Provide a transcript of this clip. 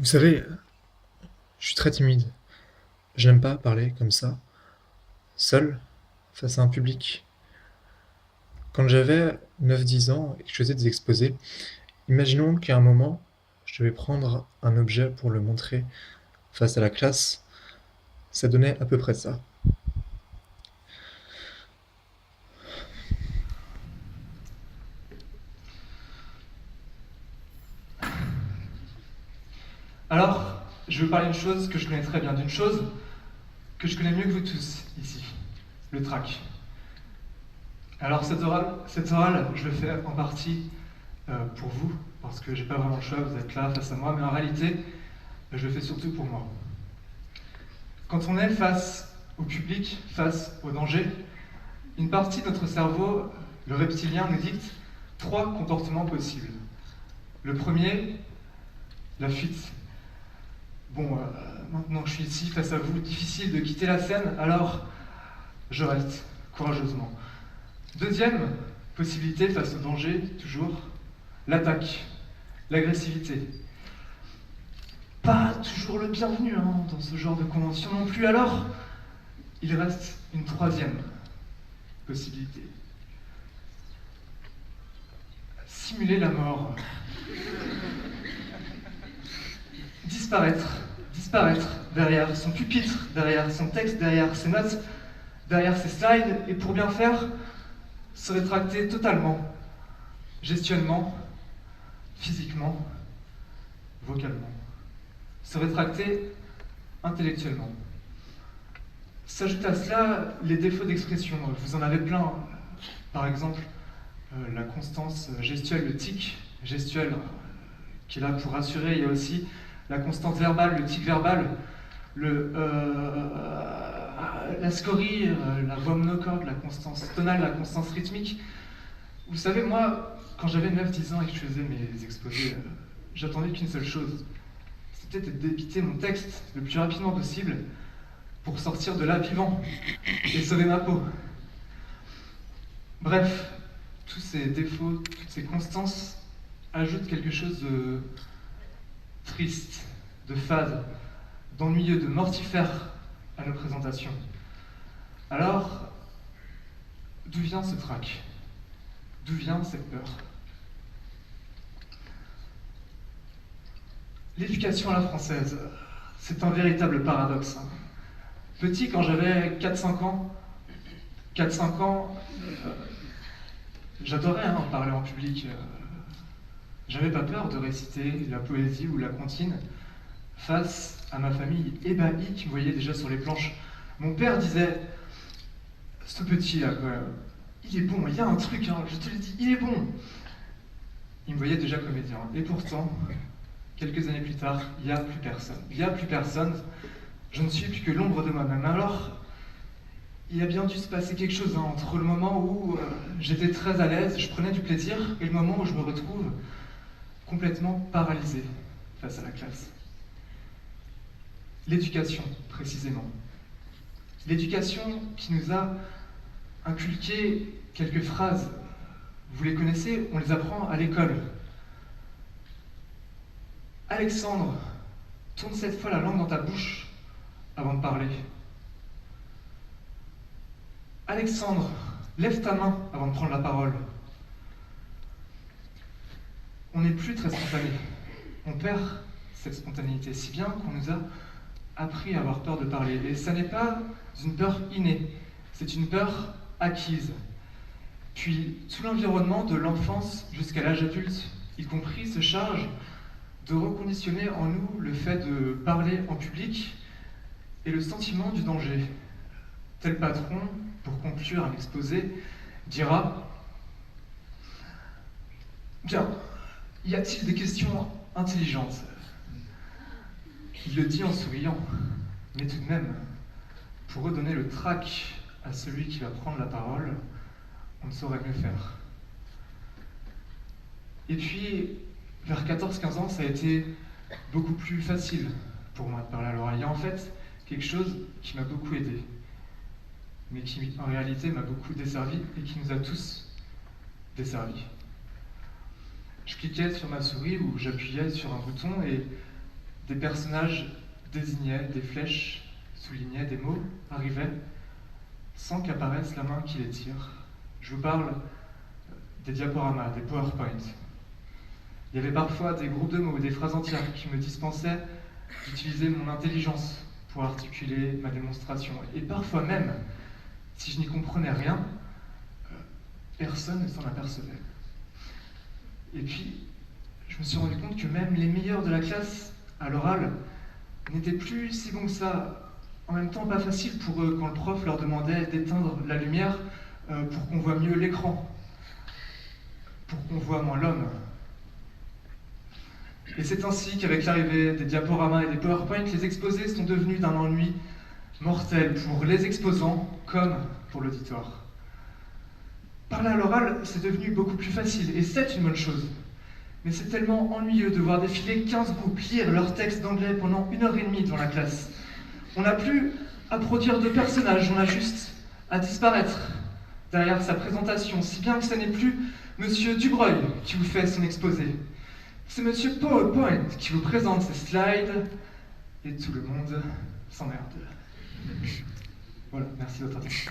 Vous savez, je suis très timide. Je n'aime pas parler comme ça, seul, face à un public. Quand j'avais 9, 10 ans et que je faisais des exposés, imaginons qu'à un moment, je devais prendre un objet pour le montrer face à la classe. Ça donnait à peu près ça. Alors, je veux parler d'une chose que je connais très bien, d'une chose que je connais mieux que vous tous ici, le trac. Alors cette orale, je le fais en partie pour vous, parce que j'ai pas vraiment le choix, vous êtes là face à moi, mais en réalité, je le fais surtout pour moi. Quand on est face au public, face au danger, une partie de notre cerveau, le reptilien, nous dicte 3 comportements possibles. Le premier, la fuite. Bon, maintenant que je suis ici face à vous, difficile de quitter la scène, alors je reste courageusement. Deuxième possibilité face au danger, toujours, l'attaque, l'agressivité. Pas toujours le bienvenu dans ce genre de convention non plus, alors il reste une troisième possibilité. Simuler la mort. Disparaître derrière son pupitre, derrière son texte, derrière ses notes, derrière ses slides, et pour bien faire, se rétracter totalement, gestuellement, physiquement, vocalement. Se rétracter intellectuellement. S'ajoute à cela les défauts d'expression. Vous en avez plein. Par exemple, la constance gestuelle, le tic gestuel, qui est là pour rassurer. Il y a aussi la constance verbale, le tic verbal, la scorie, la voix monocorde, la constance tonale, la constance rythmique. Vous savez, moi, quand j'avais 9, 10 ans et que je faisais mes exposés, j'attendais qu'une seule chose. C'était de débiter mon texte le plus rapidement possible pour sortir de là vivant et sauver ma peau. Bref, tous ces défauts, toutes ces constances ajoutent quelque chose de triste, de fade, d'ennuyeux, de mortifère à nos présentations. Alors, d'où vient ce trac? D'où vient cette peur? L'éducation à la française, c'est un véritable paradoxe. Petit, quand j'avais 4-5 ans, j'adorais parler en public. J'avais pas peur de réciter la poésie ou la comptine face à ma famille ébahie qui me voyait déjà sur les planches. Mon père disait, ce petit là, il est bon, il y a un truc, je te le dis, il est bon. Il me voyait déjà comédien. Et pourtant, quelques années plus tard, il n'y a plus personne. Il n'y a plus personne, je ne suis plus que l'ombre de moi-même. Alors, il a bien dû se passer quelque chose entre le moment où j'étais très à l'aise, je prenais du plaisir, et le moment où je me retrouve complètement paralysé face à la classe. L'éducation, précisément. L'éducation qui nous a inculqué quelques phrases. Vous les connaissez, on les apprend à l'école. Alexandre, tourne cette fois la langue dans ta bouche avant de parler. Alexandre, lève ta main avant de prendre la parole. On n'est plus très spontané. On perd cette spontanéité, si bien qu'on nous a appris à avoir peur de parler. Et ça n'est pas une peur innée, c'est une peur acquise. Puis tout l'environnement de l'enfance jusqu'à l'âge adulte, y compris, se charge de reconditionner en nous le fait de parler en public et le sentiment du danger. Tel patron, pour conclure un exposé, dira « Bien, y a-t-il des questions intelligentes ?» Il le dit en souriant, mais tout de même, pour redonner le trac à celui qui va prendre la parole, on ne saurait mieux faire. Et puis, vers 14-15 ans, ça a été beaucoup plus facile pour moi de parler à l'oral. Il y a en fait quelque chose qui m'a beaucoup aidé, mais qui en réalité m'a beaucoup desservi et qui nous a tous desservis. Je cliquais sur ma souris ou j'appuyais sur un bouton et Des personnages désignaient, des flèches soulignaient, des mots arrivaient, sans qu'apparaisse la main qui les tire. Je vous parle des diaporamas, des PowerPoint. Il y avait parfois des groupes de mots, des phrases entières qui me dispensaient d'utiliser mon intelligence pour articuler ma démonstration. Et parfois même, si je n'y comprenais rien, personne ne s'en apercevait. Et puis, je me suis rendu compte que même les meilleurs de la classe, à l'oral, n'étaient plus si bons que ça. En même temps, pas facile pour eux quand le prof leur demandait d'éteindre la lumière pour qu'on voit mieux l'écran, pour qu'on voit moins l'homme. Et c'est ainsi qu'avec l'arrivée des diaporamas et des PowerPoint, les exposés sont devenus d'un ennui mortel pour les exposants comme pour l'auditoire. Parler à l'oral, c'est devenu beaucoup plus facile, et c'est une bonne chose. Mais c'est tellement ennuyeux de voir défiler 15 groupes lire leurs textes d'anglais pendant 1h30 devant la classe. On n'a plus à produire de personnages, on a juste à disparaître derrière sa présentation, si bien que ce n'est plus Monsieur Dubreuil qui vous fait son exposé. C'est Monsieur PowerPoint qui vous présente ses slides, et tout le monde s'emmerde. Voilà, merci de votre attention.